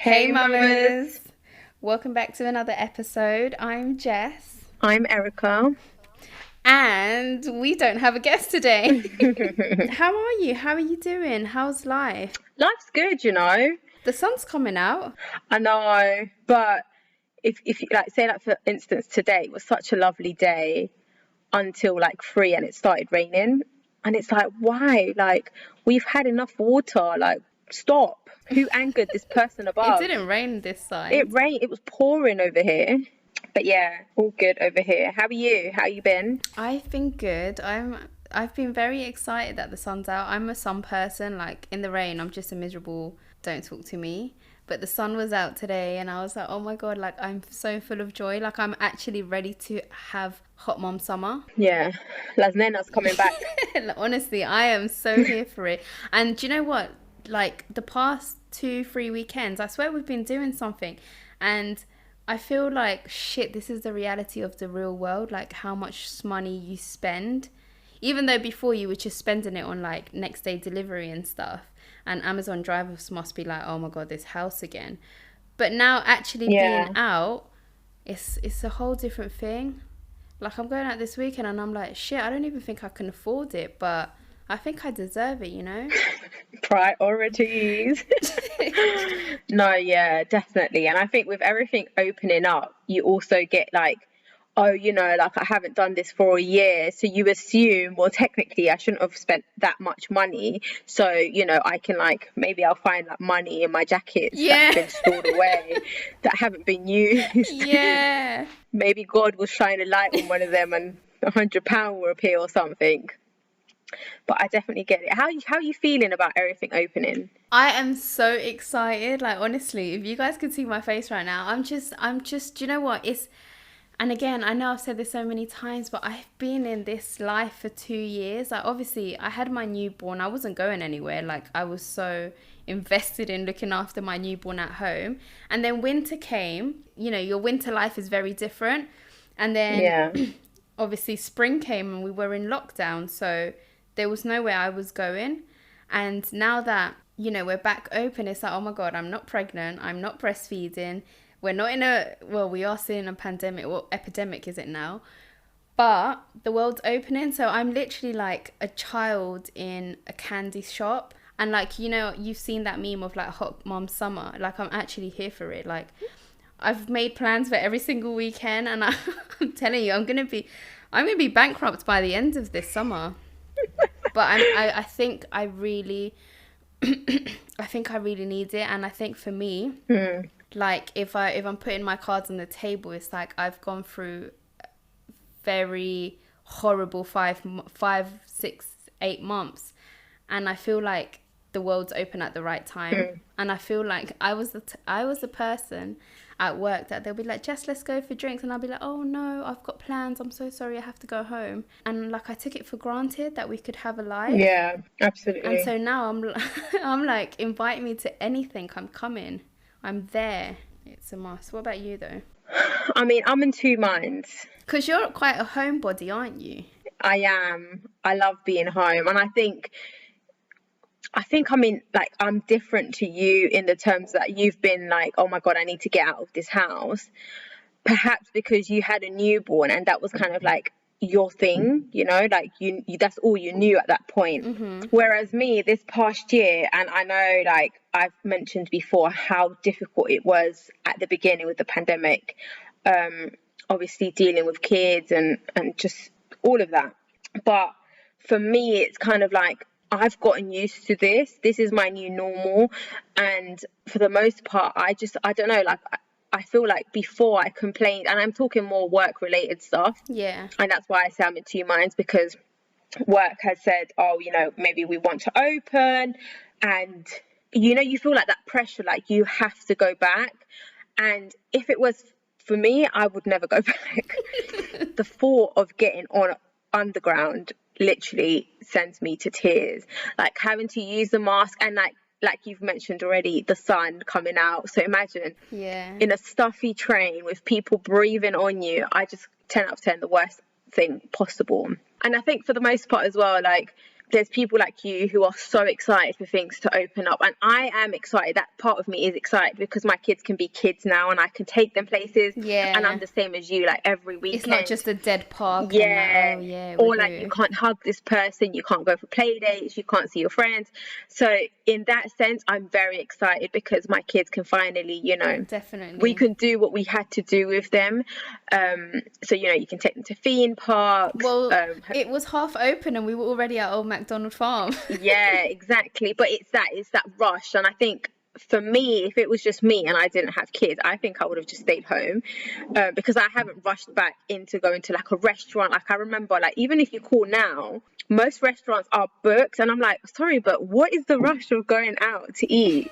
Hey mamas! Welcome back to another episode. I'm Jess. I'm Erica. And we don't have a guest today. How are you? How are you doing? How's life? Life's good, you know. The sun's coming out. I know, but if you like say like for instance today it was such a lovely day until like 3 and it started raining and it's like why? Like we've had enough water, like stop. Who angered this person It above? didn't rain this It side. rained, it was pouring over here. But yeah, all good over here. How are you? How you been? I've been good. I've been very excited that the sun's out. I'm a sun person. Like in the rain, I'm just a miserable don't talk to me. But the sun was out today and I was like, oh my God, like I'm so full of joy. Like I'm actually ready to have hot mom summer. Yeah, Las Nenas coming back. Honestly, I am so here for it. And do you know what? Like the past 2, 3 weekends, I swear we've been doing something. And I feel like, shit, this is the reality of the real world. Like how much money you spend. Even though before you were just spending it on like next day delivery and stuff. And Amazon drivers must be like, oh my God, this house again. But now actually being Yeah. out, it's a whole different thing. Like I'm going out this weekend and I'm like, shit, I don't even think I can afford it, but I think I deserve it, you know? Priorities. No, yeah, definitely. And I think with everything opening up, you also get like, oh, you know, like I haven't done this for a year. So you assume, well, technically I shouldn't have spent that much money. So, you know, I can like, maybe I'll find like money in my jackets that have Yeah. been stored away that haven't been used. Yeah. Maybe God will shine a light on one of them and £100 will appear or something. But I definitely get it. How you feeling about everything opening? I am so excited. Like honestly, if you guys could see my face right now, do you know what? And again, I know I've said this so many times, but I've been in this life for 2 years. Like obviously I had my newborn. I wasn't going anywhere. Like I was so invested in looking after my newborn at home. And then winter came. You know, your winter life is very different. And then Yeah. obviously spring came and we were in lockdown. So there was nowhere I was going. And now that, you know, we're back open, it's like, oh my God, I'm not pregnant. I'm not breastfeeding. We're not in well, we are still in a pandemic. Well, epidemic is it now? But the world's opening. So I'm literally like a child in a candy shop. And like, you know, you've seen that meme of like hot mom summer. Like I'm actually here for it. Like I've made plans for every single weekend. And I'm telling you, I'm gonna be bankrupt by the end of this summer. But I think I really, I think I really need it. And I think for me, like if I'm putting my cards on the table, it's like I've gone through very horrible 5, 6, 8 months, and I feel like the world's open at the right time. And I feel like I was the person at work that they'll be like, Jess, let's go for drinks, and I'll be like, oh no, I've got plans, I'm so sorry, I have to go home. And like I took it for granted that we could have a life. Yeah, And absolutely. so now I'm like, invite me to anything, I'm coming, I'm there. It's a must. What about you though? I mean, I'm in two minds. Because you're quite a homebody, aren't you? I am. I love being home, and I mean, like, I'm different to you in the terms that you've been like, oh my God, I need to get out of this house. Perhaps because you had a newborn and that was kind of like your thing, you know, like you that's all you knew at that point. Whereas me, this past year, and I know, like, I've mentioned before how difficult it was at the beginning with the pandemic, obviously dealing with kids and just all of that. But for me, it's kind of like I've gotten used to this. This is my new normal. And for the most part, I don't know, like, I feel like before I complained, and I'm talking more work related stuff. Yeah. And that's why I say I'm in two minds, because work has said, oh, you know, maybe we want to open. And, you know, you feel like that pressure, like you have to go back. And if it was for me, I would never go back. The thought of getting on underground literally sends me to tears. Like having to use the mask and like you've mentioned already, the sun coming out. So imagine Yeah. in a stuffy train with people breathing on you. I just 10 out of 10 the worst thing possible. And I think for the most part as well, like there's people like you who are so excited for things to open up, and I am excited. That part of me is excited because my kids can be kids now and I can take them places. And I'm Yeah. the same as you, like every It's not weekend. just a dead park and like, Yeah. oh yeah, Or like you woohoo. can't hug this person, you can't go for play dates, you can't see your friends. So in that sense, I'm very excited because my kids can finally, we Definitely. can do what we had to do with them. So you can take them to theme parks. Well, it was half open and we were already at Old MacDonald Farm. Yeah, exactly. But it's that rush, and I think for me, if it was just me and I didn't have kids, I think I would have just stayed home, because I haven't rushed back into going to like a restaurant. Like I remember, like even if you call now, most restaurants are booked, and I'm like, sorry, but what is the rush of going out to eat?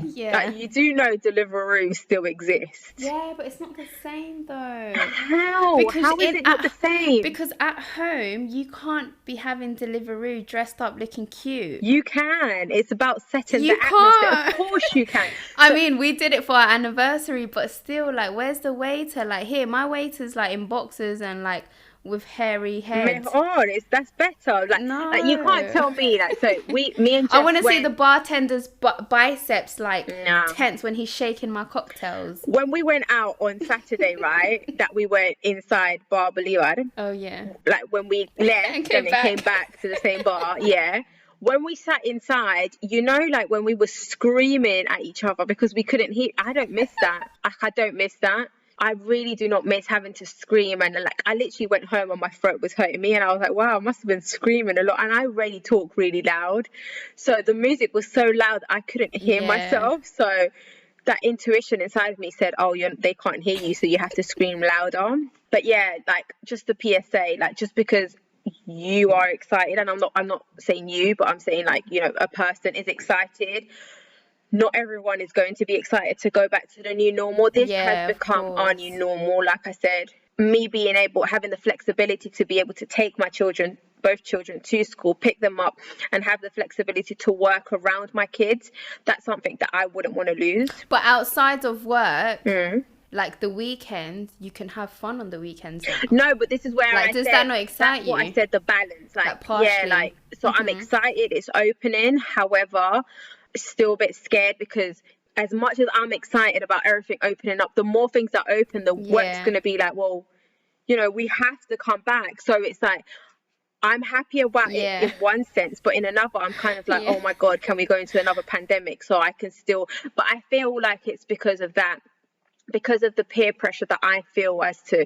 Yeah. Like you do know Deliveroo still exists. Yeah, but it's not the same though. How? Because How is it not the same? because at home you can't be having Deliveroo dressed up looking cute. You can. It's about setting You the atmosphere. can't. Of course you can. I mean, we did it for our anniversary, but still, like, where's the waiter? Like, here, my waiter's like in boxes and like with hairy head. That's better. Like you can't No. tell me that. So me and I Jess want to see went. the bartender's biceps like Nah. tense when he's shaking my cocktails. When we went out on Saturday, right, that we went inside Bar Bolivar, Oh yeah. like when we left And and then came back to the same bar, yeah. When we sat inside, like when we were screaming at each other because we couldn't hear. I don't miss that. I don't miss that. I really do not miss having to scream, and like I literally went home and my throat was hurting me and I was like, wow, I must have been screaming a lot, and I really talk really loud. So the music was so loud I couldn't hear Yeah. myself. So that intuition inside of me said, oh, they can't hear you, so you have to scream louder. But yeah, like just the PSA, like just because you are excited, and I'm not saying you, but I'm saying like, a person is excited, not everyone is going to be excited to go back to the new normal. This has Yeah, of become our course. new normal. Like I said, me having the flexibility to be able to take my children, both children, to school, pick them up, and have the flexibility to work around my kids, that's something that I wouldn't want to lose. But outside of work, like the weekend, you can have fun on the weekends. No, but this is where Like, does that not excite that's what I you? said, the balance. Like partially. yeah, like so I'm excited it's opening. However, still a bit scared because as much as I'm excited about everything opening up, the more things that open, the work's going to be like, well, we have to come back. So it's like, I'm happy about it in one sense, but in another, I'm kind of like, oh my God, can we go into another pandemic? So I can still, but I feel like it's because of that, because of the peer pressure that I feel as to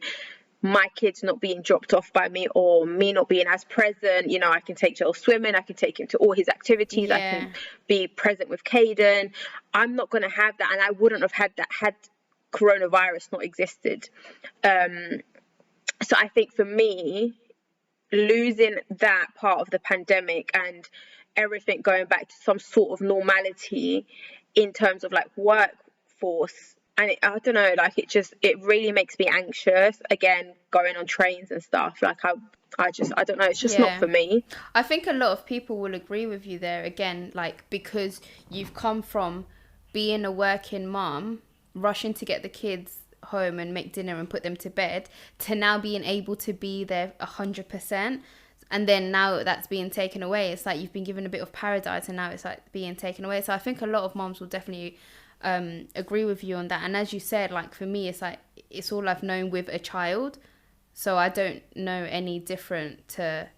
my kids not being dropped off by me or me not being as present. I can take Joel swimming, I can take him to all his activities, I can be present with Caden. I'm not going to have that, and I wouldn't have had that had coronavirus not existed. So I think for me, losing that part of the pandemic and everything going back to some sort of normality in terms of like workforce, and I don't know, like it really makes me anxious again, going on trains and stuff. Like I don't know, it's just not for me. I think a lot of people will agree with you there again, like because you've come from being a working mom, rushing to get the kids home and make dinner and put them to bed, to now being able to be there 100%. And then now that's being taken away. It's like you've been given a bit of paradise and now it's like being taken away. So I think a lot of moms will definitely agree with you on that. And as you said, like for me, it's like it's all I've known with a child, so I don't know any different to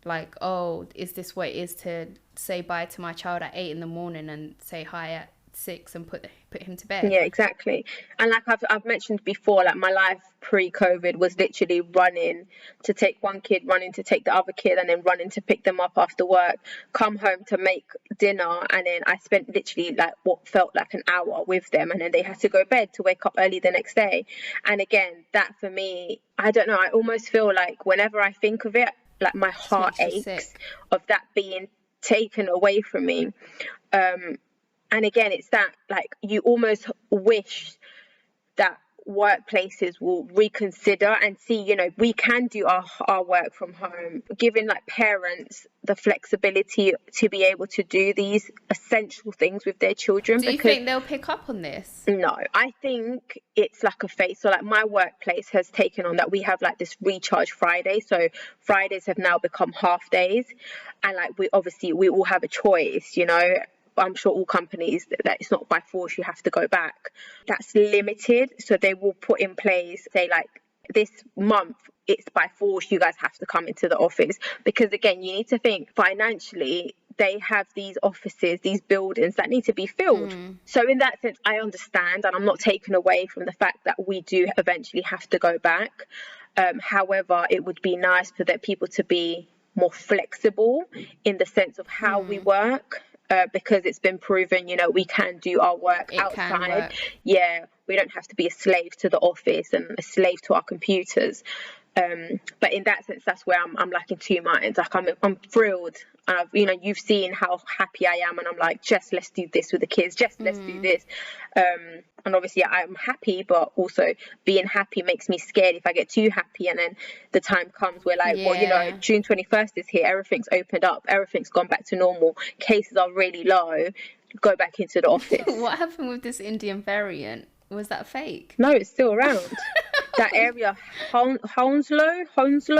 like, oh, is this what it is to say bye to my child at 8 a.m. and say hi at 6 and put him to bed. Yeah, exactly. And like I've mentioned before, like my life pre-COVID was literally running to take one kid, running to take the other kid, and then running to pick them up after work, come home to make dinner, and then I spent literally like what felt like an hour with them, and then they had to go to bed to wake up early the next day. And again, that for me, I don't know, I almost feel like whenever I think of it, like my heart aches of that being taken away from me. And again, it's that like you almost wish that workplaces will reconsider and see, you know, we can do our work from home, giving like parents the flexibility to be able to do these essential things with their children. Do you Because think they'll pick up on this? no, I think it's like a phase. So like my workplace has taken on that we have like this recharge Friday. So Fridays have now become half days. And like we all have a choice, you know. I'm sure all companies that it's not by force you have to go back. That's limited. So they will put in place, say like this month it's by force you guys have to come into the office, because again you need to think financially they have these offices, these buildings that need to be filled. So in that sense I understand, and I'm not taken away from the fact that we do eventually have to go back. However, it would be nice for the people to be more flexible in the sense of how we work. Because it's been proven, you know, we can do our work outside. Yeah, we don't have to be a slave to the office and a slave to our computers. But in that sense, that's where I'm like in two minds. Like I'm thrilled. You know, you've seen how happy I am, and I'm like, Jess, let's do this with the kids. Jess, let's do this. And obviously I'm happy, but also being happy makes me scared if I get too happy, and then the time comes where like, well, you know, June 21st is here, everything's opened up, everything's gone back to normal, cases are really low, go back into the office. What happened with this Indian variant? Was that fake? No, it's still around. That area, Hounslow?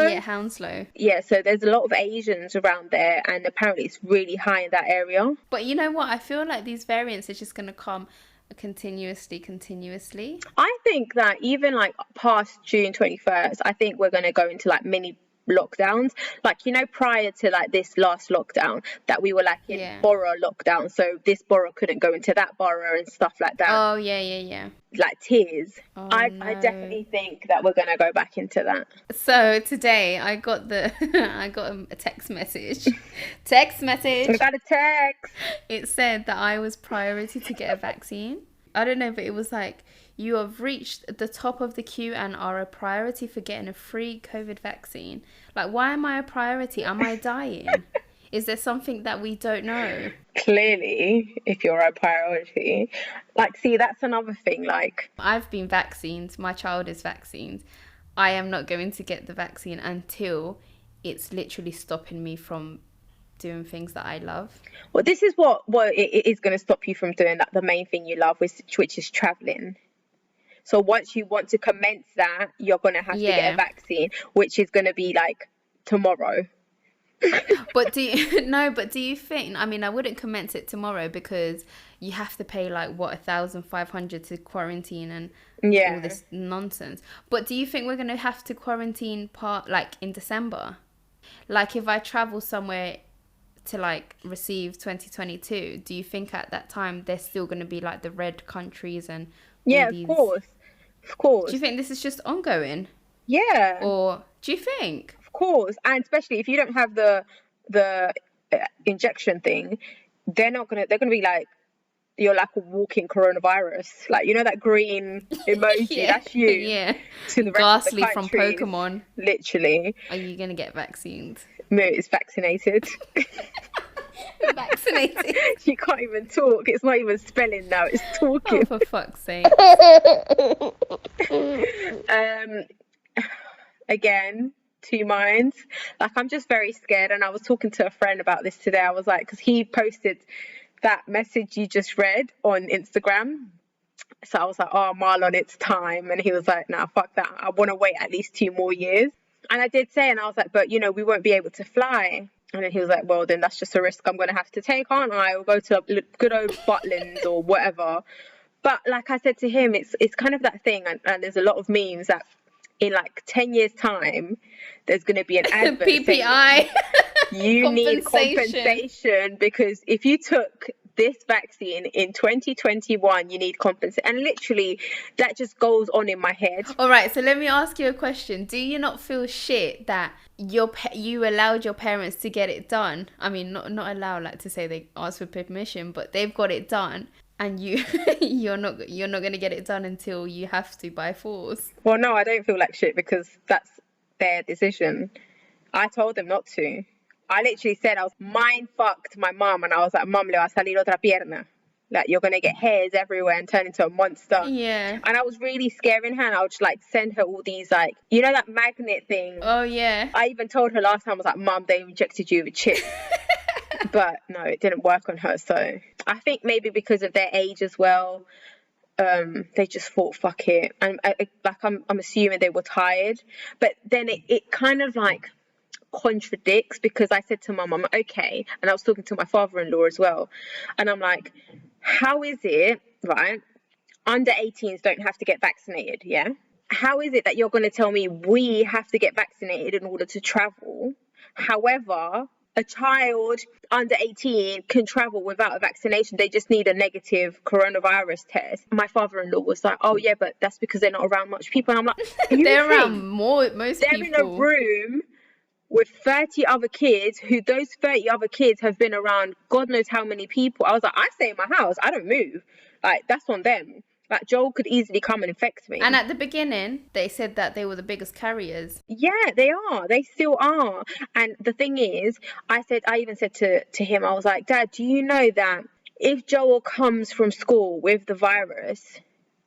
Yeah, Hounslow. Yeah, so there's a lot of Asians around there, and apparently it's really high in that area. But you know what? I feel like these variants are just going to come continuously. I think that even like past June 21st, I think we're going to go into like mini lockdowns, like, you know, prior to like this last lockdown that we were like in borough lockdown, so this borough couldn't go into that borough and stuff like that. Oh yeah, like tiers. Oh, I definitely think that we're gonna go back into that. So today I got a text message. I got a text. It said that I was priority to get a vaccine. I don't know, but it was like, you have reached the top of the queue and are a priority for getting a free COVID vaccine. Like, why am I a priority? Am I dying? Is there something that we don't know? Clearly, if you're a priority. Like, see, that's another thing. Like, I've been vaccinated. My child is vaccinated. I am not going to get the vaccine until it's literally stopping me from doing things that I love. Well, this is what it is going to stop you from doing that, the main thing you love, which is traveling. So once you want to commence that, you're going to have to get a vaccine, which is going to be like tomorrow. But do you think, I mean, I wouldn't commence it tomorrow because you have to pay like what, 1,500 to quarantine and all this nonsense. But do you think we're going to have to quarantine like in December? Like if I travel somewhere to like receive 2022, do you think at that time there's still going to be like the red countries and of course. Do you think this is just ongoing? Yeah. Or do you think? Of course, and especially if you don't have the injection thing, they're gonna be like, you're like a walking coronavirus. Like, you know that green emoji, that's you. Yeah. To the rest Ghastly of the from Pokemon. Literally. Are you gonna get vaccinated? Moot is vaccinated. Vaccinated. You can't even talk. It's not even spelling now. It's talking. Oh, for fuck's sake. Again, two minds. Like, I'm just very scared, and I was talking to a friend about this today. I was like, because he posted that message you just read on Instagram. So I was like, oh, Marlon, it's time. And he was like, nah, fuck that. I want to wait at least 2 more years. And I did say, and I was like, but, you know, we won't be able to fly. And then he was like, well, then that's just a risk I'm going to have to take, aren't I? Or go to good old Butlins or whatever. But like I said to him, it's kind of that thing. And there's a lot of memes that in like 10 years time, there's going to be an advert PPI. You need compensation, because if you took this vaccine in 2021, you need compensation. And literally, that just goes on in my head. All right, so let me ask you a question. Do you not feel shit that you allowed your parents to get it done? I mean, not allow, like to say they asked for permission, but they've got it done. And you're not going to get it done until you have to by force. Well, no, I don't feel like shit because that's their decision. I told them not to. I literally said I was mind fucked my mum, and I was like, Mum, le va a salir otra pierna. Like, you're going to get hairs everywhere and turn into a monster. Yeah. And I was really scaring her, and I would just, like, send her all these, like, you know, that magnet thing? Oh, yeah. I even told her last time, I was like, Mum, they injected you with chips. But no, it didn't work on her. So I think maybe because of their age as well, they just thought, fuck it. And I'm assuming they were tired. But then it kind of like contradicts, because I said to Mum, I'm okay. And I was talking to my father-in-law as well. And I'm like, how is it, right? Under 18s don't have to get vaccinated, yeah? How is it that you're going to tell me we have to get vaccinated in order to travel? However, a child under 18 can travel without a vaccination. They just need a negative coronavirus test. My father-in-law was like, oh yeah, but that's because they're not around much people. And I'm like, they're around most they're people. in a room with 30 other kids, who those 30 other kids have been around God knows how many people. I was like, I stay in my house, I don't move. Like, that's on them. Like, Joel could easily come and infect me. And at the beginning, they said that they were the biggest carriers. Yeah, they are. They still are. And the thing is, I even said to him, I was like, Dad, do you know that if Joel comes from school with the virus,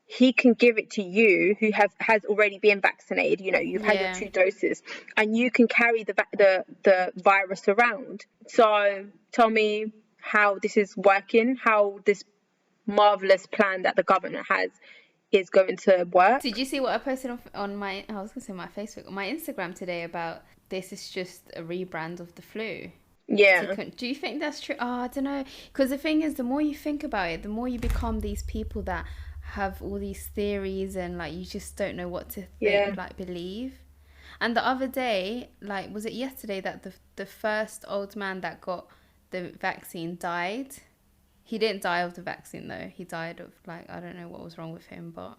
he can give it to you, who has already been vaccinated. You know, you've had your 2 doses, and you can carry the virus around. So tell me how this is working, how this marvelous plan that the government has is going to work. Did you see what I posted on my Facebook, on my Instagram today about this is just a rebrand of the flu? Yeah. Do you think that's true? Oh, I don't know. Because the thing is, the more you think about it, the more you become these people that have all these theories, and like you just don't know what to think, like believe. And the other day, like, was it yesterday that the first old man that got the vaccine died? He didn't die of the vaccine though. He died of, like, I don't know what was wrong with him, but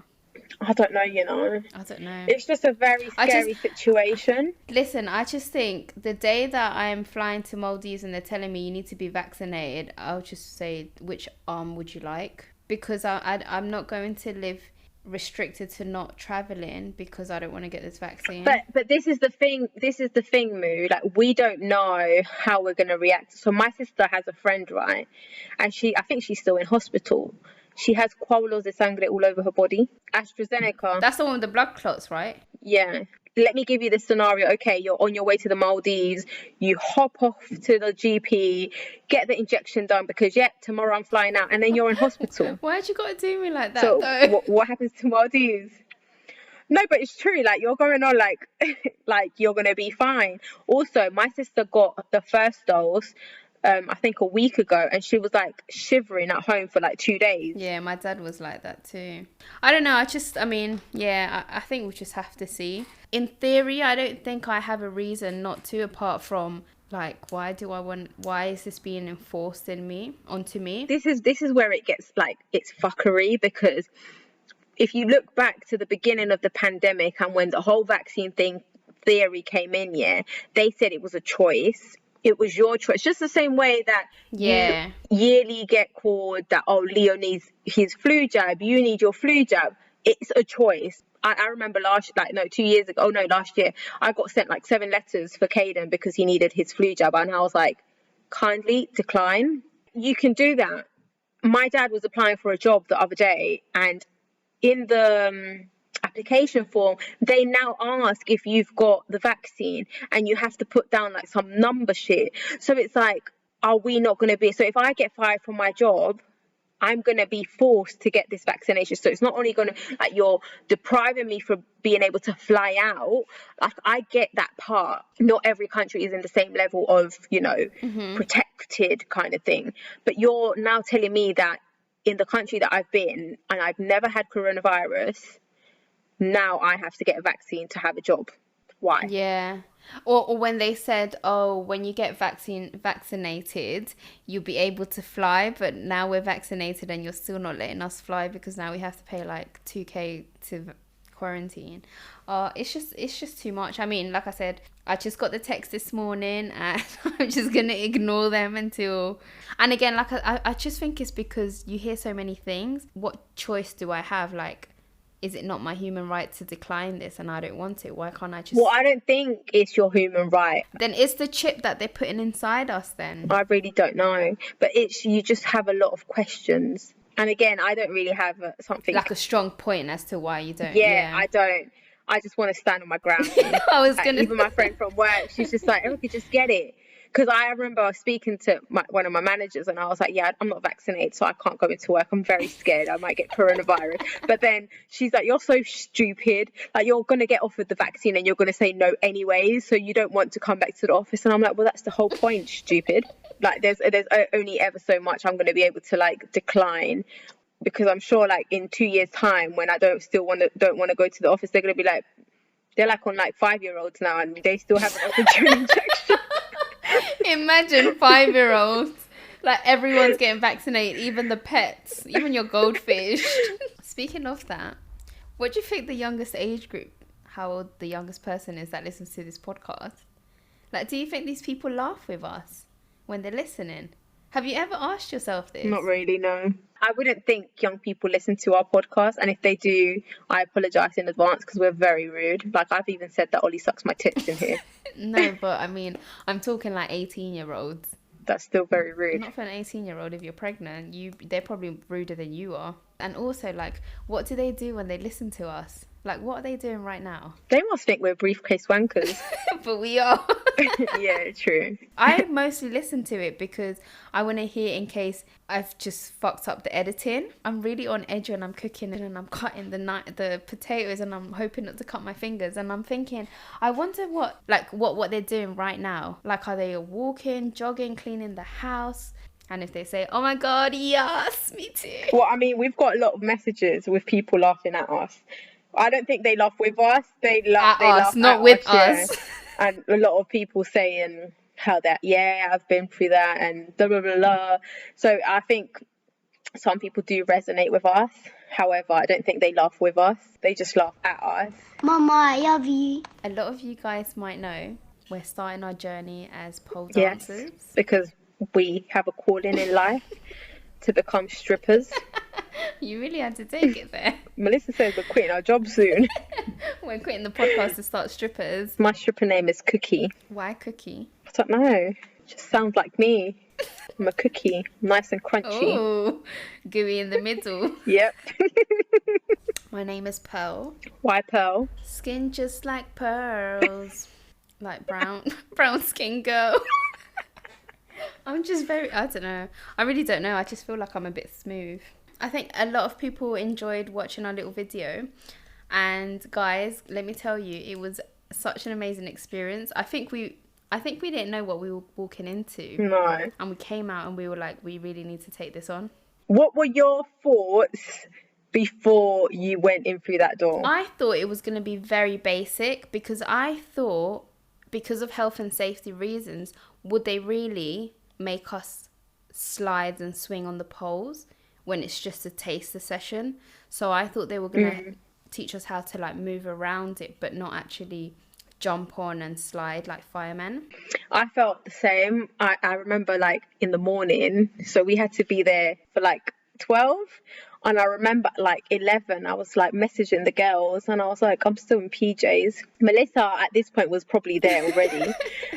I don't know, you know. I don't know. It's just a very scary situation. Listen, I just think the day that I'm flying to Maldives and they're telling me you need to be vaccinated, I'll just say, which arm would you like? Because I'm not going to live restricted to not traveling because I don't want to get this vaccine. But this is the thing, Moo. Like, we don't know how we're going to react. So my sister has a friend, right? And I think she's still in hospital. She has coágulos de sangre all over her body. AstraZeneca. That's the one with the blood clots, right? Yeah. Let me give you this scenario. Okay, you're on your way to the Maldives. You hop off to the GP, get the injection done because, tomorrow I'm flying out. And then you're in hospital. Why'd you got to do me like that, so though? What happens to Maldives? No, but it's true. Like, you're going on like you're going to be fine. Also, my sister got the first dose, I think a week ago, and she was like shivering at home for like 2 days. Yeah, my dad was like that too. I don't know. I think we just have to see. In theory, I don't think I have a reason not to, apart from like, why is this being enforced onto me? This is where it gets like, it's fuckery, because if you look back to the beginning of the pandemic and when the whole vaccine theory came in, they said it was a choice. It was your choice. Just the same way that you yearly get called that, oh, Leo needs his flu jab, you need your flu jab. It's a choice. I remember last year, I got sent like 7 letters for Caden because he needed his flu jab. And I was like, kindly decline. You can do that. My dad was applying for a job the other day, and in the application form, they now ask if you've got the vaccine, and you have to put down like some number shit. So it's like, are we not going to be? So if I get fired from my job, I'm going to be forced to get this vaccination. So it's not only going to, like, you're depriving me from being able to fly out. Like, I get that part. Not every country is in the same level of, protected kind of thing. But you're now telling me that in the country that I've been, and I've never had coronavirus, now I have to get a vaccine to have a job. Why? Yeah. Or when they said, oh, when you get vaccinated, you'll be able to fly, but now we're vaccinated and you're still not letting us fly because now we have to pay like $2,000 to quarantine. It's just too much. I mean, like I said, I just got the text this morning and I'm just going to ignore them until... And again, like I just think it's because you hear so many things. What choice do I have? Like, is it not my human right to decline this and I don't want it? Why can't I just... Well, I don't think it's your human right. Then it's the chip that they're putting inside us then. I really don't know. But it's, you just have a lot of questions. And again, I don't really have something... Like a strong point as to why you don't. Yeah, I don't. I just want to stand on my ground. I was going to... Even my friend from work, she's just like, Erica, just get it. Because I remember I was speaking to one of my managers and I was like, yeah, I'm not vaccinated, so I can't go into work. I'm very scared. I might get coronavirus. But then she's like, you're so stupid. Like, you're going to get offered the vaccine and you're going to say no anyways, so you don't want to come back to the office. And I'm like, well, that's the whole point, stupid. Like, there's only ever so much I'm going to be able to, like, decline. Because I'm sure, like, in 2 years' time, when I don't want to go to the office, they're going to be like, they're like on, like, 5-year-olds now and they still haven't offered you an injection. Imagine 5-year-olds. Like, everyone's getting vaccinated, even the pets, even your goldfish. Speaking of that, what do you think the youngest age group, how old the youngest person is that listens to this podcast? Like, do you think these people laugh with us when they're listening? Have you ever asked yourself this? Not really, no. I wouldn't think young people listen to our podcast, and if they do, I apologise in advance because we're very rude. Like, I've even said that Ollie sucks my tits in here. No, but I mean, I'm talking like 18-year-olds. That's still very rude. Not for an 18-year-old. If you're pregnant, they're probably ruder than you are. And also, like, what do they do when they listen to us? Like, what are they doing right now? They must think we're briefcase wankers. But we are. Yeah, true. I mostly listen to it because I want to hear in case I've just fucked up the editing. I'm really on edge when I'm cooking and I'm cutting the potatoes and I'm hoping not to cut my fingers. And I'm thinking, I wonder what they're doing right now. Like, are they walking, jogging, cleaning the house? And if they say, oh my God, yes, me too. Well, I mean, we've got a lot of messages with people laughing at us. I don't think they laugh with us. They laugh not with us. Yeah. And a lot of people saying how that, yeah, I've been through that and blah, blah, blah, blah. So I think some people do resonate with us. However, I don't think they laugh with us. They just laugh at us. Mama, I love you. A lot of you guys might know we're starting our journey as pole dancers. Yes, because we have a calling in life to become strippers. You really had to take it there. Melissa says we're quitting our job soon. We're quitting the podcast to start strippers. My stripper name is Cookie. Why Cookie? I don't know. It just sounds like me. I'm a cookie. Nice and crunchy. Oh, gooey in the middle. Yep. My name is Pearl. Why Pearl? Skin just like pearls. Like brown skin girl. I'm just I don't know. I really don't know. I just feel like I'm a bit smooth. I think a lot of people enjoyed watching our little video. And guys, let me tell you, it was such an amazing experience. I think we didn't know what we were walking into. No. And we came out and we were like, we really need to take this on. What were your thoughts before you went in through that door? I thought it was going to be very basic because I thought, because of health and safety reasons, would they really make us slide and swing on the poles when it's just a taster session? So I thought they were going to teach us how to like move around it, but not actually jump on and slide like firemen. I felt the same. I remember like in the morning, so we had to be there for like 12, and I remember like 11 I was like messaging the girls and I was like, I'm still in PJs. Melissa at this point was probably there already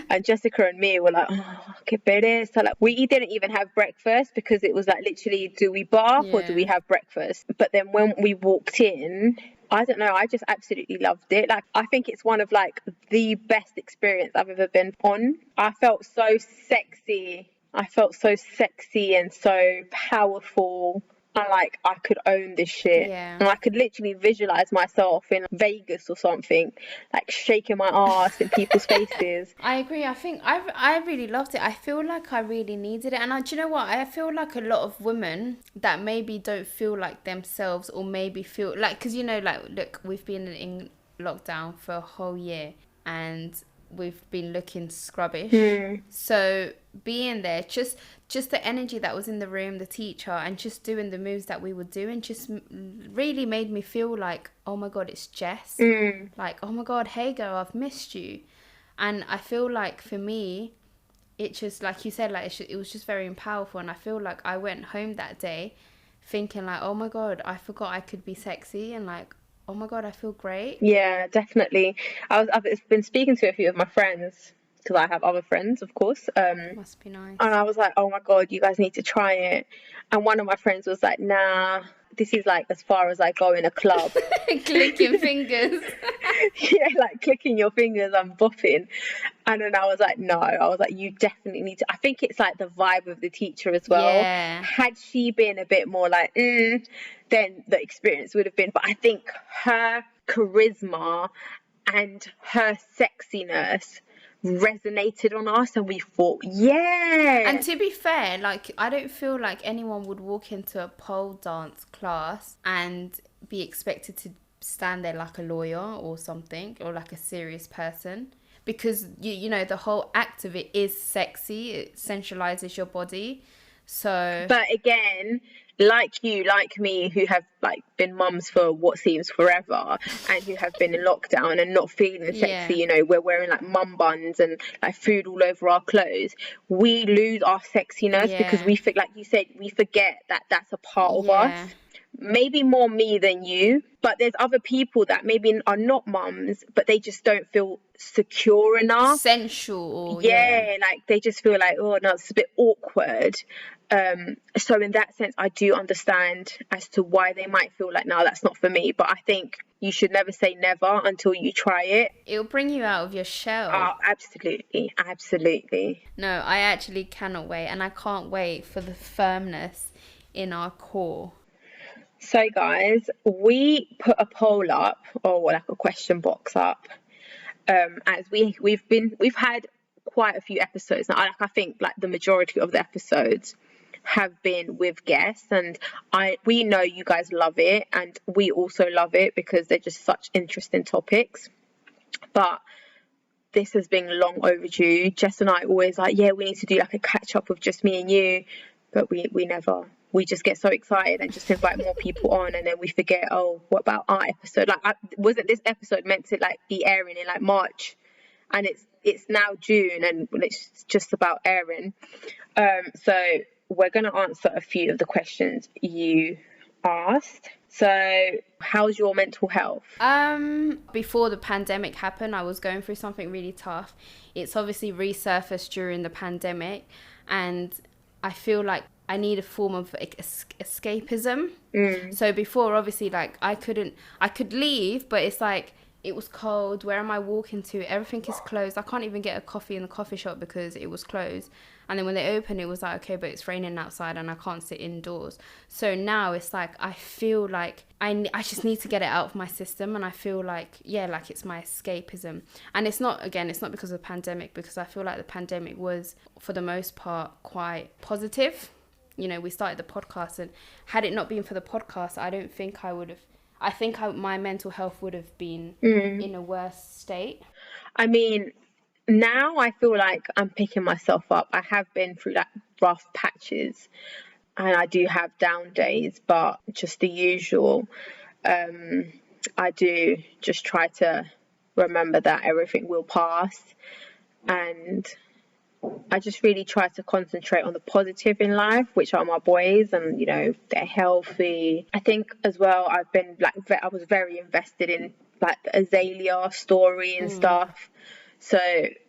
and Jessica and me were like, oh, que pereza. So like we didn't even have breakfast because it was like literally, do we bath or do we have breakfast? But then when we walked in, I don't know, I just absolutely loved it. Like, I think it's one of like the best experience I've ever been on. I felt so sexy. And so powerful. And like, I could own this shit. Yeah. And I could literally visualize myself in Vegas or something, like shaking my ass in people's faces. I agree. I think I really loved it. I feel like I really needed it. And do you know what? I feel like a lot of women that maybe don't feel like themselves, or maybe feel like, because you know, like, look, we've been in lockdown for a whole year and we've been looking scrubbish. So being there, just the energy that was in the room, the teacher, and just doing the moves that we were doing just really made me feel like, oh my God, it's Jess. Like, oh my God, hey girl, I've missed you. And I feel like for me, it just, like you said, like it was just very powerful. And I feel like I went home that day thinking like, oh my God, I forgot I could be sexy, and like oh my God, I feel great. Yeah, definitely. I've been speaking to a few of my friends because I have other friends, of course. Must be nice. And I was like, oh my God, you guys need to try it. And one of my friends was like, nah, this is like as far as I go in a club. Clicking fingers. Yeah, like clicking your fingers and bopping. And then I was like, no, I was like, you definitely need to. I think it's like the vibe of the teacher as well. Yeah. Had she been a bit more like, then the experience would have been. But I think her charisma and her sexiness resonated on us, and we thought, yeah. And to be fair, like, I don't feel like anyone would walk into a pole dance class and be expected to stand there like a lawyer or something, or like a serious person, because you know, the whole act of it is sexy. It sensualizes your body. So But again, like you, like me, who have like been mums for what seems forever, and who have been in lockdown and not feeling sexy, Yeah. you know, we're wearing like mum buns and like food all over our clothes. We lose our sexiness because Yeah. we like you said, we forget that that's a part of Yeah. us. Maybe more me than you, but there's other people that maybe are not mums, but they just don't feel secure enough. Sensual, or Yeah, like they just feel like, oh no, it's a bit awkward. So in that sense, I do understand as to why they might feel like, no, that's not for me. But I think you should never say never until you try it. it'll bring you out of your shell. Oh, absolutely, absolutely. No, I actually cannot wait, and I can't wait for the firmness in our core. So guys, we put a poll up, or like a question box up, as we've had quite a few episodes now. I think like the majority of the episodes have been with guests, and we know you guys love it, and we also love it because they're just such interesting topics. But this has been long overdue. Jess and I always like, yeah, we need to do like a catch up of just me and you, but we never. We just get so excited and just invite more people on, and then we forget, oh, what about our episode? Like, wasn't this episode meant to like be airing in like March, and it's now June, and it's just about airing. So we're going to answer a few of the questions you asked. So how's your mental health? Before the pandemic happened, I was going through something really tough. It's obviously resurfaced during the pandemic, and I feel like I need a form of escapism. So before, obviously, like I could leave, but it's like, it was cold. Where am I walking to? Everything is closed. I can't even get a coffee in the coffee shop because it was closed. And then when they opened, it was like, okay, but it's raining outside and I can't sit indoors. So now it's like, I feel like I just need to get it out of my system. And I feel like, yeah, like it's my escapism. And it's not because of the pandemic, because I feel like the pandemic was, for the most part, quite positive. You know, we started the podcast, and had it not been for the podcast, I don't think I would have. I think my mental health would have been in a worse state. I mean, now I feel like I'm picking myself up. I have been through like rough patches, and I do have down days, but just the usual. I do just try to remember that everything will pass, and I just really try to concentrate on the positive in life, which are my boys, and you know, they're healthy. I think as well, I've been like, I was very invested in like the Azalea story and stuff. So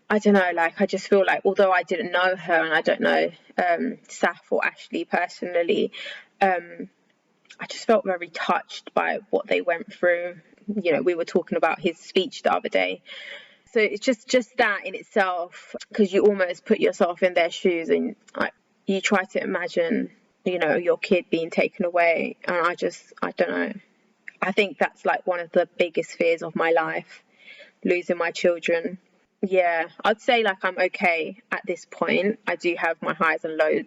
I don't know, like I just feel like, although I didn't know her and I don't know Saf or Ashley personally, I just felt very touched by what they went through. You know, we were talking about his speech the other day. So it's just that in itself, because you almost put yourself in their shoes, and like you try to imagine, you know, your kid being taken away. And I don't know. I think that's like one of the biggest fears of my life, losing my children. Yeah, I'd say like I'm okay at this point. I do have my highs and lows.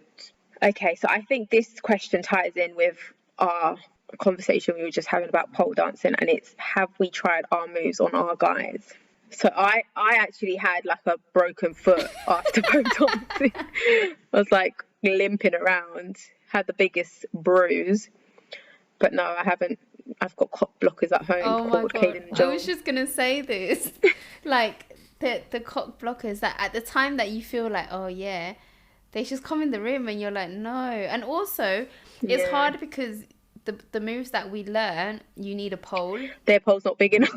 Okay, so I think this question ties in with our conversation we were just having about pole dancing, and it's, have we tried our moves on our guys? So I actually had like a broken foot after pole dancing. I was like limping around, had the biggest bruise. But no, I haven't. I've got cock blockers at home. Oh my God. I Joel. was just going to say this. Like the cock blockers, that at the time that you feel like, oh yeah, they just come in the room and you're like, no. And also it's hard because the moves that we learn, you need a pole. Their pole's not big enough.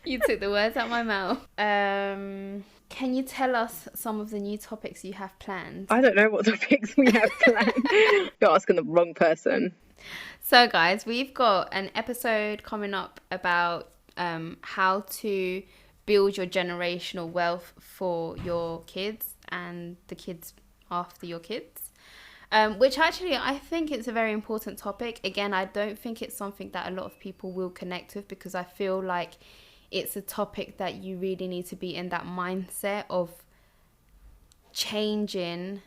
You took the words out my mouth. Can you tell us some of the new topics you have planned? I don't know what topics we have planned. You're asking the wrong person. So guys, we've got an episode coming up about how to build your generational wealth for your kids and the kids after your kids. Which actually I think it's a very important topic. Again, I don't think it's something that a lot of people will connect with, because I feel like it's a topic that you really need to be in that mindset of changing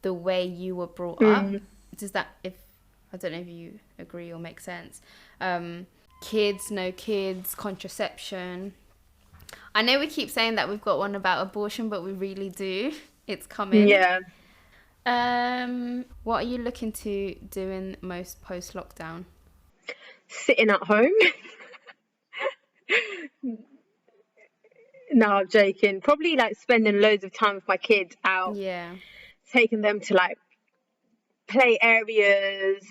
the way you were brought up. Does that, I don't know if you agree or make sense. Kids, no kids, contraception. I know we keep saying that we've got one about abortion, but we really do. It's coming. Yeah. What are you looking to doing most post-lockdown? Sitting at home. No, I'm joking. Probably like spending loads of time with my kids out. Yeah. Taking them to like play areas,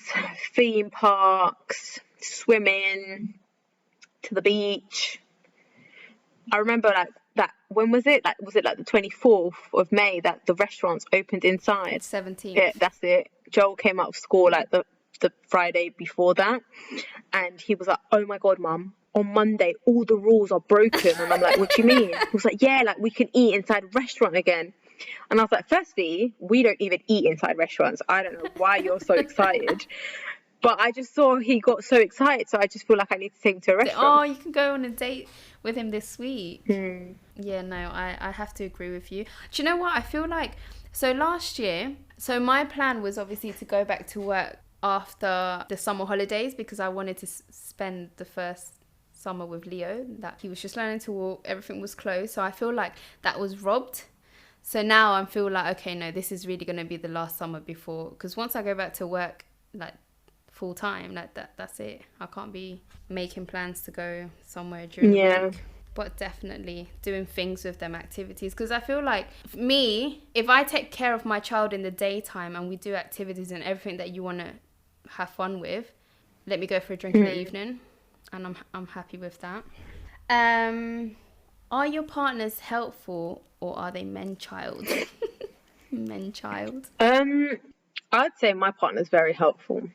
theme parks, swimming, to the beach. I remember like that, when was it? Like, was it like the 24th of May that the restaurants opened inside? 17th. Yeah, that's it. Joel came out of school like the Friday before that, and he was like, "Oh my God, Mum, on Monday all the rules are broken." And I'm like, "What do you mean?" He was like, "Yeah, like we can eat inside a restaurant again." And I was like, firstly, we don't even eat inside restaurants. I don't know why you're so excited. But I just saw he got so excited, so I just feel like I need to take him to a restaurant. Oh, you can go on a date with him this week. Yeah, no, I have to agree with you. Do you know what? I feel like, so last year, so my plan was obviously to go back to work after the summer holidays, because I wanted to spend the first summer with Leo, that he was just learning to walk, everything was closed. So I feel like that was robbed. So now I feel like, okay, no, this is really going to be the last summer before, because once I go back to work, like, full time, like that's it. I can't be making plans to go somewhere during the week. But definitely doing things with them, activities, because I feel like me, if I take care of my child in the daytime and we do activities and everything that you want to have fun with, let me go for a drink in the evening, and I'm happy with that. Are your partners helpful, or are they men-child? Men-child. I'd say my partner's very helpful.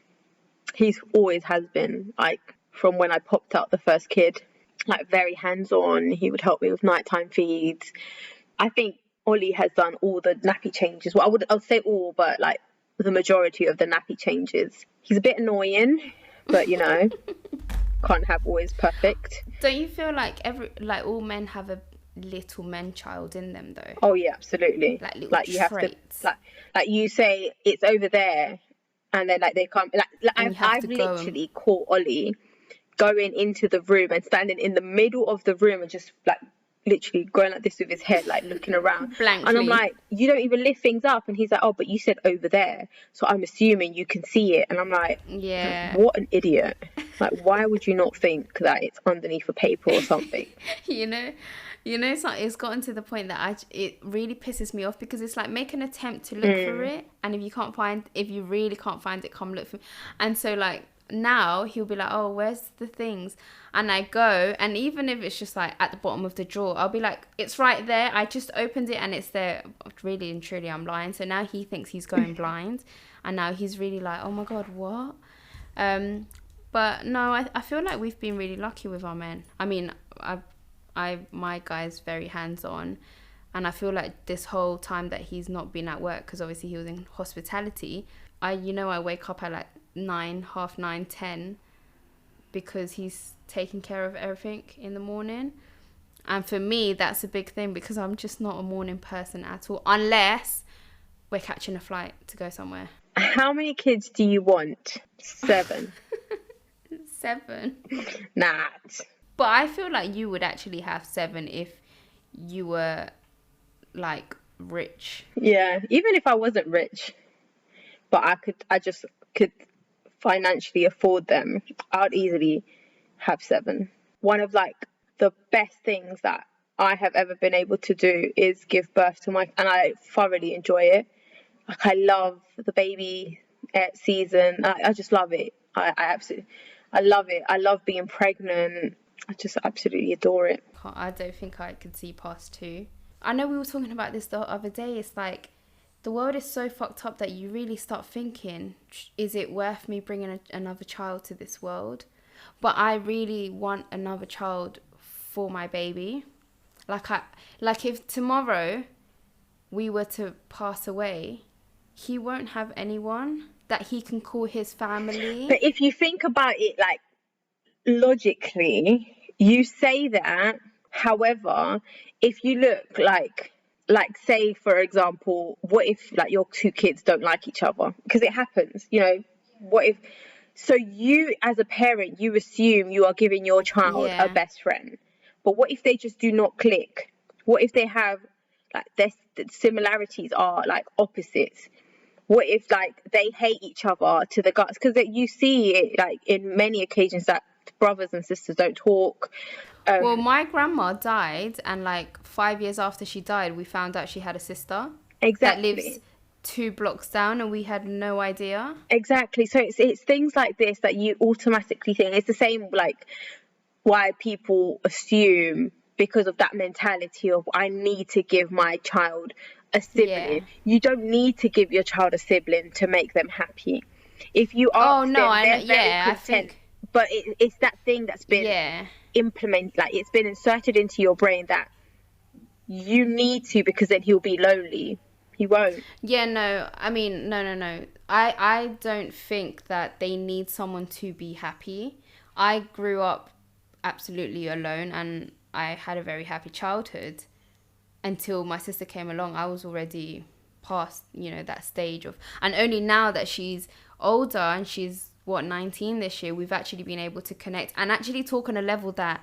He's always has been, like, from when I popped out the first kid, like, very hands-on. He would help me with nighttime feeds. I think Ollie has done all the nappy changes. Well, I'll say all, but like the majority of the nappy changes. He's a bit annoying, but you know, can't have always perfect. Don't you feel like all men have a little man child in them though? Oh yeah, absolutely. Like little like you traits. have to like you say it's over there, and then like they come I've literally caught Ollie going into the room and standing in the middle of the room and just like literally going like this with his head, like looking around blankly. And I'm like, you don't even lift things up, and he's like, oh, but you said over there, so I'm assuming you can see it. And I'm like, yeah, what an idiot. Like, why would you not think that it's underneath a paper or something? you know it's gotten to the point that it really pisses me off, because it's like, make an attempt to look for it, and if you really can't find it, come look for it. And so like now he'll be like, oh, where's the things? And I go, and even if it's just like at the bottom of the drawer, I'll be like, it's right there, I just opened it and it's there. Really and truly, I'm blind. So now he thinks he's going blind, and now he's really like, oh my god, what? But no, I feel like we've been really lucky with our men. I mean, my guy's very hands-on, and I feel like this whole time that he's not been at work, because obviously he was in hospitality, I wake up at like 9, half 9, 10, because he's taking care of everything in the morning. And for me, that's a big thing, because I'm just not a morning person at all, unless we're catching a flight to go somewhere. How many kids do you want? 7. 7? Nah. But I feel like you would actually have 7 if you were like rich. Yeah, even if I wasn't rich, but I just could financially afford them, I'd easily have 7. One of like the best things that I have ever been able to do is give birth to and I thoroughly enjoy it. Like, I love the baby season. I just love it. I love it. I love being pregnant. I just absolutely adore it. I don't think I could see past 2. I know we were talking about this the other day. It's like the world is so fucked up that you really start thinking, is it worth me bringing another child to this world? But I really want another child for my baby. Like if tomorrow we were to pass away, he won't have anyone that he can call his family. But if you think about it, like, logically, you say that. However, if you look like say, for example, what if like your 2 kids don't like each other? Because it happens, you know. What if, so you as a parent, you assume you are giving your child a best friend. But what if they just do not click? What if they have like the similarities are like opposites? What if like they hate each other to the guts? Because you see it like in many occasions that brothers and sisters don't talk. Well, my grandma died, and like 5 years after she died, we found out she had a sister that lives 2 blocks down, and we had no idea. Exactly. So it's things like this that you automatically think. It's the same like why people assume, because of that mentality of I need to give my child a sibling. Yeah. You don't need to give your child a sibling to make them happy. If you ask them, they're very content. But it's that thing that's been implemented, like it's been inserted into your brain that you need to, because then he'll be lonely. He won't. Yeah, no. I mean, no. I don't think that they need someone to be happy. I grew up absolutely alone, and I had a very happy childhood until my sister came along. I was already past, you know, that stage of, and only now that she's older and she's 19 this year, we've actually been able to connect and actually talk on a level that,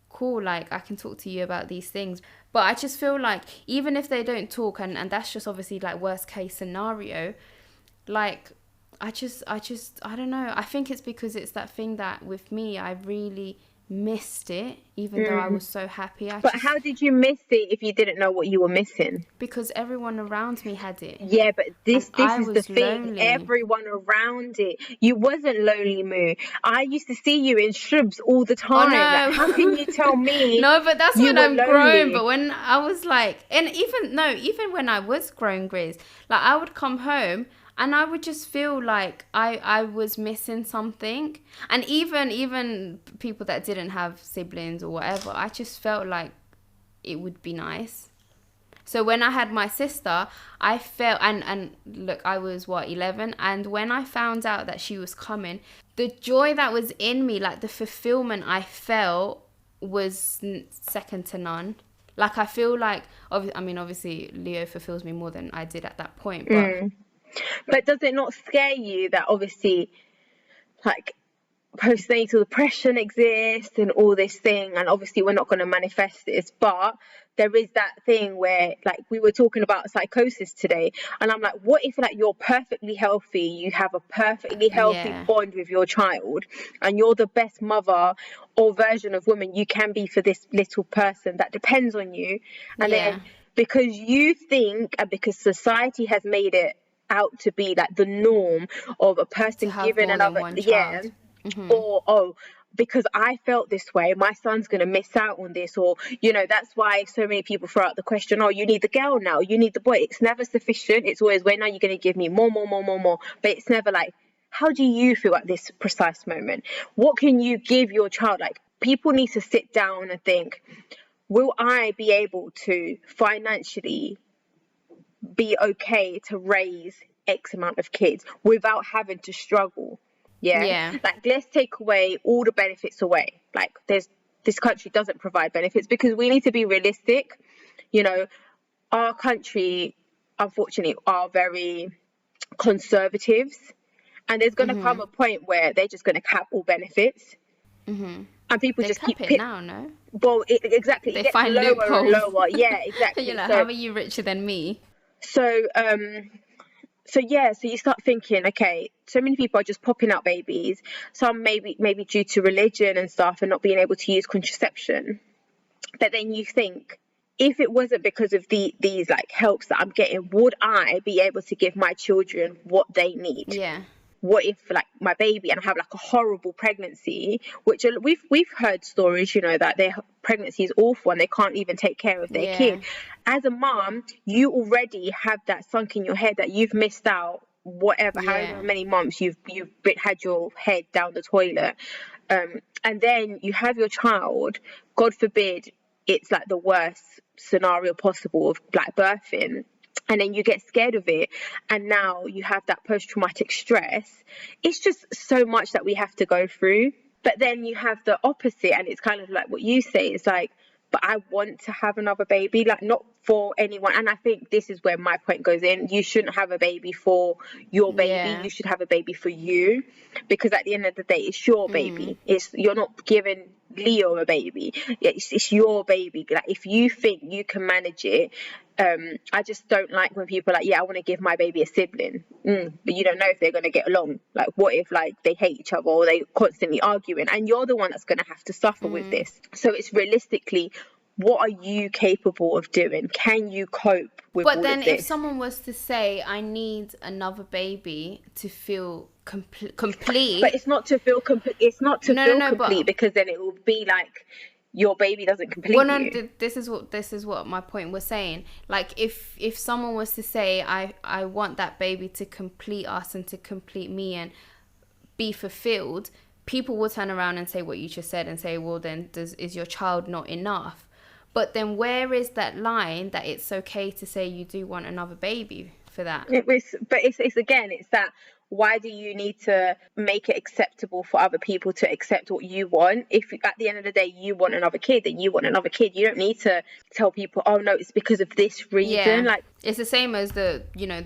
cool, like I can talk to you about these things. But I just feel like even if they don't talk, and that's just obviously like worst case scenario, like I don't know, I think it's because it's that thing that with me, I really missed it, even though I was so happy. But how did you miss it if you didn't know what you were missing? Because everyone around me had it. Yeah, but this is the thing. Lonely. Everyone around it. You wasn't lonely, Moo. I used to see you in shrubs all the time. Oh, no. Like, how can you tell me? No, but that's when I'm lonely? grown. But when I was like, and even when I was grown, Grace, like I would come home and I would just feel like I was missing something. And even people that didn't have siblings or whatever, I just felt like it would be nice. So when I had my sister, I felt, and look, I was 11, and when I found out that she was coming, the joy that was in me, like the fulfillment I felt, was second to none. Like I feel like, obviously Leo fulfills me more than I did at that point, But does it not scare you that obviously, like, postnatal depression exists and all this thing, and obviously we're not going to manifest this, but there is that thing where, like, we were talking about psychosis today, and I'm like, what if like you're perfectly healthy, you have a perfectly healthy bond with your child, and you're the best mother or version of woman you can be for this little person that depends on you, and then because you think, and because society has made it out to be like the norm of a person giving another or because I felt this way, my son's going to miss out on this, or you know, that's why so many people throw out the question, oh, you need the girl now, you need the boy. It's never sufficient. It's always, when are you going to give me more, but it's never like, how do you feel at this precise moment? What can you give your child? Like, people need to sit down and think, will I be able to financially be okay to raise X amount of kids without having to struggle? Like, let's take away all the benefits away. Like, this country doesn't provide benefits, because we need to be realistic. You know, our country, unfortunately, are very conservatives, and there's going to come a point where they're just going to cap all benefits, and people they just cap keep it now. No, well, exactly. They it gets find lower loopholes. and lower. Yeah, exactly. You're like, how are you richer than me? So you start thinking, okay, so many people are just popping out babies. Some maybe due to religion and stuff, and not being able to use contraception. But then you think, if it wasn't because of these like helps that I'm getting, would I be able to give my children what they need? Yeah. What if like my baby and I have like a horrible pregnancy, which we've heard stories, you know, that their pregnancy is awful and they can't even take care of their kid. As a mom, you already have that sunk in your head that you've missed out whatever, however many months you've had your head down the toilet, and then you have your child, God forbid it's like the worst scenario possible of like birthing, and then you get scared of it, and now you have that post-traumatic stress. It's just so much that we have to go through. But then you have the opposite, and it's kind of like what you say, it's like, but I want to have another baby, like not for anyone. And I think this is where my point goes in. You shouldn't have a baby for your baby. You should have a baby for you, because at the end of the day, it's your baby. You're not giving Leo a baby. It's your baby. Like, if you think you can manage it, I just don't like when people are like, yeah, I want to give my baby a sibling, but you don't know if they're going to get along. Like, what if like they hate each other or they constantly arguing, and you're the one that's going to have to suffer with this? So it's realistically, what are you capable of doing? Can you cope with all of this? But then if someone was to say, I need another baby to feel complete. But it's not to feel complete. It's not to feel complete, because then it will be like your baby doesn't complete you. This is what my point was saying. Like, if someone was to say, I want that baby to complete us and to complete me and be fulfilled, people will turn around and say what you just said and say, well, then is your child not enough? But then where is that line that it's okay to say you do want another baby for that? It's that, why do you need to make it acceptable for other people to accept what you want? If at the end of the day you want another kid, then you want another kid. You don't need to tell people, oh no, it's because of this reason. Like, it's the same as the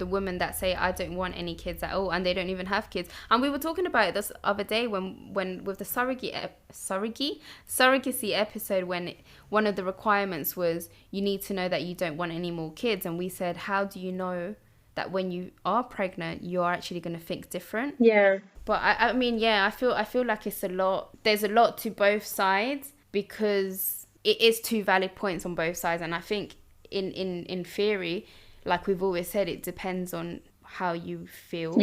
women that say, I don't want any kids at all, and they don't even have kids. And we were talking about it this other day when with the surrogacy episode, when one of the requirements was you need to know that you don't want any more kids, and we said, how do you know that when you are pregnant you're actually going to think different? But I mean, I feel like it's a lot. There's a lot to both sides, because it is two valid points on both sides. And I think in theory, like we've always said, it depends on how you feel.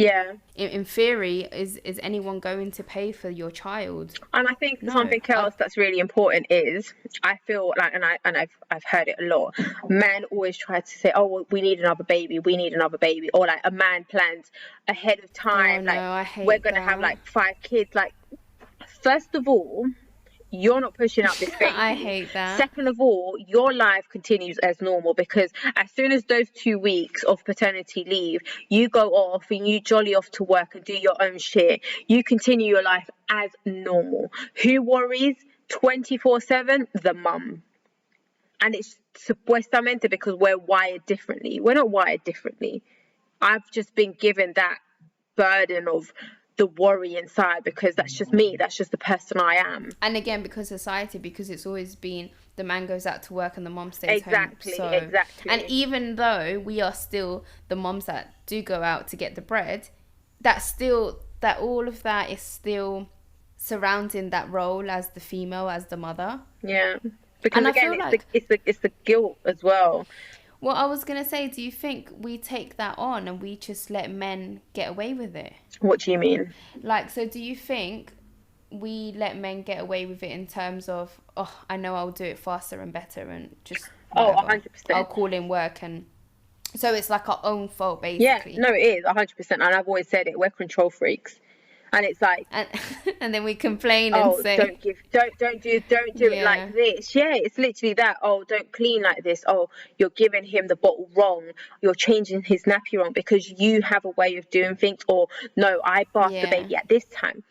In theory, is anyone going to pay for your child? And I think something else that's really important is, I feel like, and I've heard it a lot, men always try to say, oh, well, we need another baby, or like a man plans ahead of time, I hate we're gonna have like 5 kids. Like, first of all, you're not pushing out this baby. I hate that. Second of all, your life continues as normal, because as soon as those 2 weeks of paternity leave, you go off and you jolly off to work and do your own shit. You continue your life as normal. Who worries 24/7? The mum. And it's supuestamente because we're wired differently. We're not wired differently. I've just been given that burden of the worry inside, because that's just me, that's just the person I am. And again, because it's always been the man goes out to work and the mom stays home. Exactly. And even though we are still the moms that do go out to get the bread, that all of that is still surrounding that role as the female, as the mother. Because and again, it's the guilt as well. Well, I was going to say, do you think we take that on and we just let men get away with it? What do you mean? Like, so do you think we let men get away with it in terms of, oh, I know I'll do it faster and better and just... whatever. 100%. I'll call in work, and... So it's like our own fault, basically. Yeah, no, it is, 100%. And I've always said it, we're control freaks. And it's like, and then we complain and say, don't do it like this. It's literally that. Oh, don't clean like this. Oh, you're giving him the bottle wrong, you're changing his nappy wrong because you have a way of doing things. Or no, I bath the baby at this time.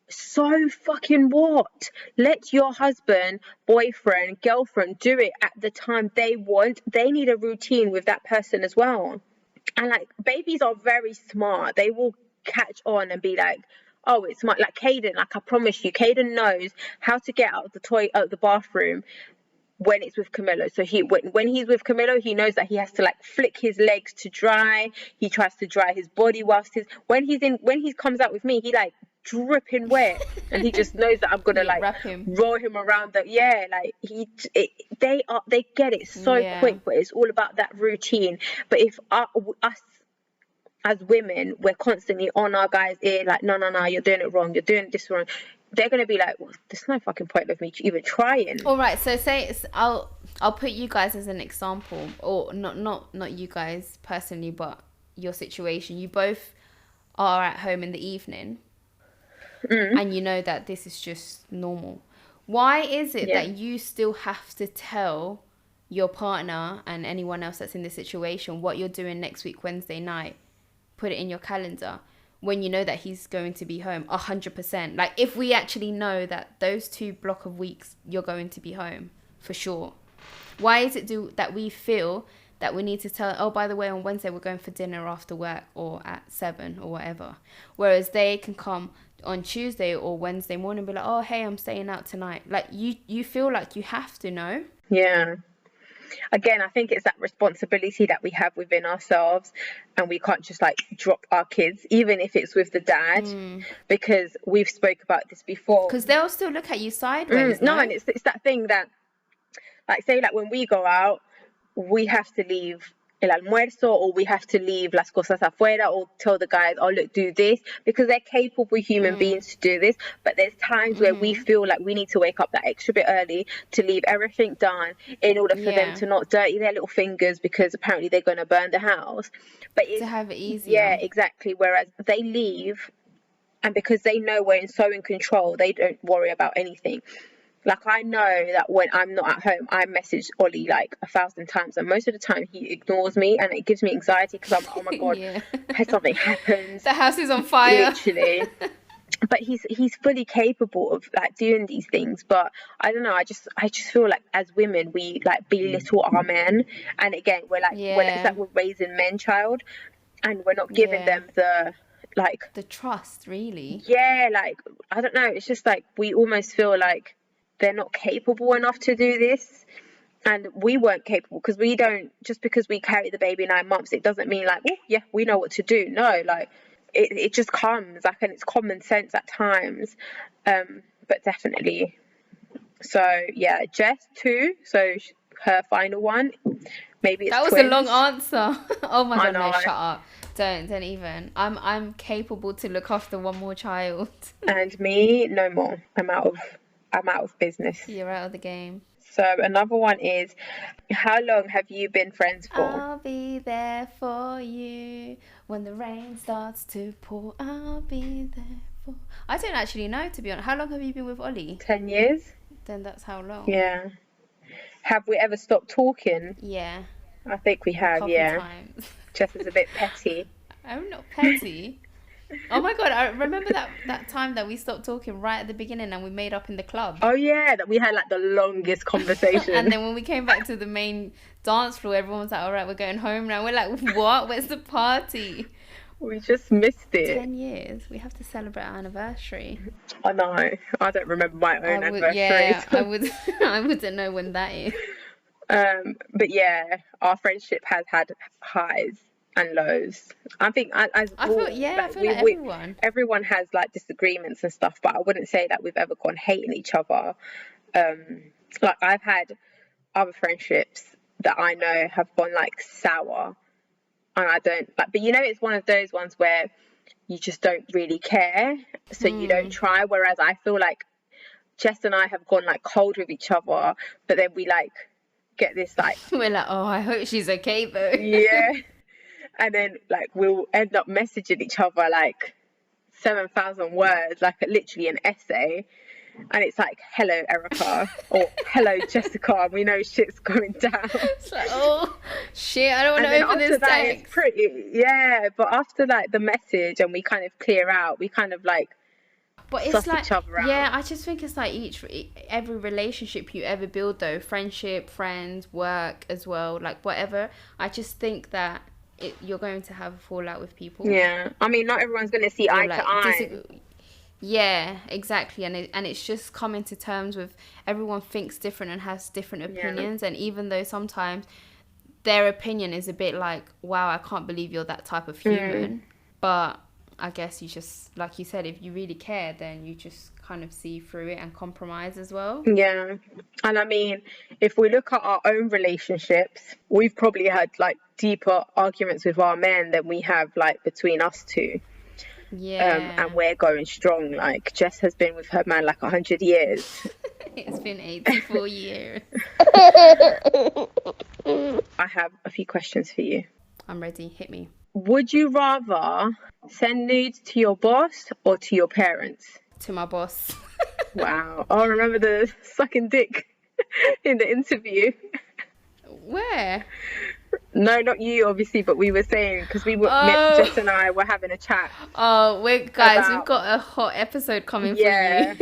So fucking what? Let your husband, boyfriend, girlfriend do it at the time they want. They need a routine with that person as well. And like, babies are very smart. They will catch on and be like, oh, it's my, like Caden, like I promise you, Caden knows how to get out of the bathroom when it's with Camillo. So when he's with Camillo, he knows that he has to like flick his legs to dry. He tries to dry his body when he comes out with me, he like dripping wet, and he just knows that I'm gonna Yeah, like wrap him. roll him around the like they get it so Yeah. quick, but it's all about that routine. But if us as women, we're constantly on our guys' ear, like, no, you're doing it wrong, you're doing this wrong, they're gonna be like, well, there's no fucking point of me even trying. All right, so I'll put you guys as an example, or not you guys personally, but your situation. You both are at home in the evening, and you know that this is just normal. Why is it that you still have to tell your partner and anyone else that's in this situation what you're doing next week Wednesday night? Put it in your calendar when you know that he's going to be home 100%. Like, if we actually know that those 2 block of weeks you're going to be home for sure, why is it that we feel that we need to tell, oh, by the way, on Wednesday we're going for dinner after work or at 7 or whatever, whereas they can come on Tuesday or Wednesday morning and be like, oh, hey, I'm staying out tonight. Like, you feel like you have to know. Yeah. Again, I think it's that responsibility that we have within ourselves, and we can't just like drop our kids, even if it's with the dad, because we've spoke about this before. Because they'll still look at you sideways. No, and it's that thing that, like, say, like when we go out, we have to leave el almuerzo, or we have to leave las cosas afuera, or tell the guys, oh, look, do this, because they're capable human beings to do this. But there's times where we feel like we need to wake up that extra bit early to leave everything done in order for them to not dirty their little fingers, because apparently they're going to burn the house. But to have it easier. Yeah, exactly. Whereas they leave, and because they know we're so in control, they don't worry about anything. Like, I know that when I'm not at home, I message Ollie like 1,000 times, and most of the time he ignores me, and it gives me anxiety because I'm like, oh my god, has something happened? The house is on fire. Literally. But he's fully capable of like doing these things. But I don't know, I just feel like as women we like belittle our men, and again we're like, it's like we're raising men child, and we're not giving them the trust, really. Yeah, like, I don't know, it's just like we almost feel like they're not capable enough to do this, and we weren't capable because we don't, just because we carry the baby 9 months, it doesn't mean like, oh yeah, we know what to do. No, like it just comes, like, and it's common sense at times, but definitely. So yeah, Jess 2, so her final one, maybe it's that was twins. a long answer. Oh my god, no, shut up. Don't even. I'm capable to look after one more child. And me, no more. I'm out of business. You're out of the game. So another one is, how long have you been friends for? I'll be there for you when the rain starts to pour. I'll be there for... I don't actually know, to be honest. How long have you been with Ollie? 10 years. Then that's how long. Yeah. Have we ever stopped talking? Yeah. I think we have, a couple times. Jess is a bit petty. I'm not petty. Oh my god, I remember that time that we stopped talking right at the beginning and we made up in the club. Oh yeah, that we had like the longest conversation. And then when we came back to the main dance floor, everyone was like, all right, we're going home now. We're like, what? Where's the party? We just missed it. 10 years. We have to celebrate our anniversary. I know. I don't remember my own anniversary. Yeah, I wouldn't know when that is. But yeah, our friendship has had highs and lows. I think I feel like everyone has like disagreements and stuff, but I wouldn't say that we've ever gone hating each other. Like, I've had other friendships that I know have gone like sour, and I don't like, but you know, it's one of those ones where you just don't really care, so you don't try. Whereas I feel like Jess and I have gone like cold with each other, but then we like get this like, we're like, oh, I hope she's okay though. Yeah. And then like we'll end up messaging each other like 7,000 words, like literally an essay, and it's like, hello Erica, or hello Jessica, and we know shit's going down. It's like, oh shit, I don't want to open this text. It's pretty, yeah, but after like the message and we kind of clear out, we kind of like, but it's like, yeah, I just think it's like every relationship you ever build though, friendship, friends, work as well, like whatever, I just think that you're going to have a fallout with people. Yeah, I mean, not everyone's going to see eye to eye. Yeah, exactly, and it's just coming to terms with everyone thinks different and has different opinions, and even though sometimes their opinion is a bit like, wow, I can't believe you're that type of human, but I guess you just, like you said, if you really care, then you just kind of see through it and compromise as well. Yeah. And I mean, if we look at our own relationships, we've probably had like deeper arguments with our men than we have like between us two. Yeah. And we're going strong. Like Jess has been with her man like 100 years. It's been 84 years. I have a few questions for you. I'm ready. Hit me. Would you rather send nudes to your boss or to your parents? To my boss. Wow. Oh, remember the sucking dick in the interview? Where? No, not you, obviously, but we were saying, because Jess and I were having a chat. Oh, we've got a hot episode coming for you.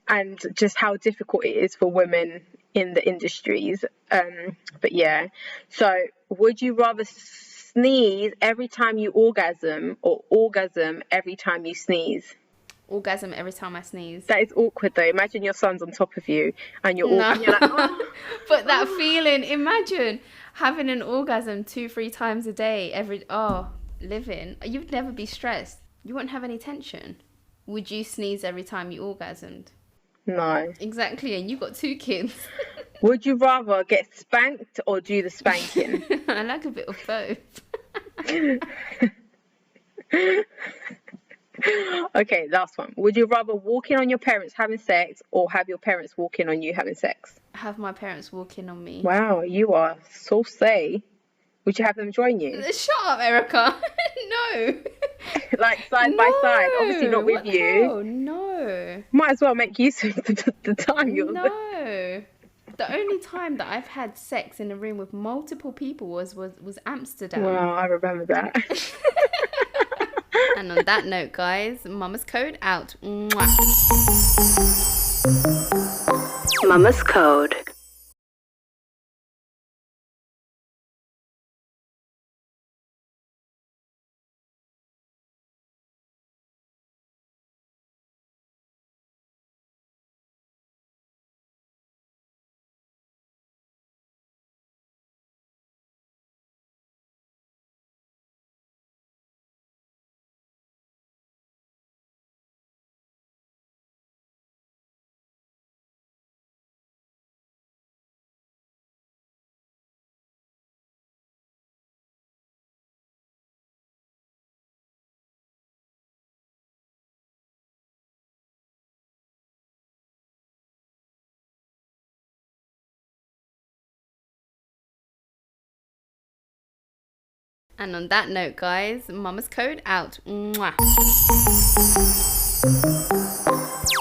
And just how difficult it is for women in the industries. But yeah. So, would you rather sneeze every time you orgasm or orgasm every time you sneeze? Orgasm every time I sneeze. That is awkward though. Imagine your son's on top of you and you're like, oh. But that feeling, imagine having an orgasm 2-3 times a day living. You'd never be stressed. You wouldn't have any tension. Would you sneeze every time you orgasmed? No. Exactly, and you got 2 kids. Would you rather get spanked or do the spanking? I like a bit of both. Okay, last one. Would you rather walk in on your parents having sex or have your parents walk in on you having sex? Have my parents walk in on me. Wow, you are so say. Would you have them join you? Shut up, Erica. No. Like side by side, obviously not with what the you. hell? No. Might as well make use of the time you're there. No. The only time that I've had sex in a room with multiple people was Amsterdam. Wow, I remember that. And on that note, guys, Mama's Code out. Mwah. Mama's Code. And on that note, guys, Mama's Code out. Mwah.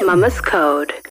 Mama's Code.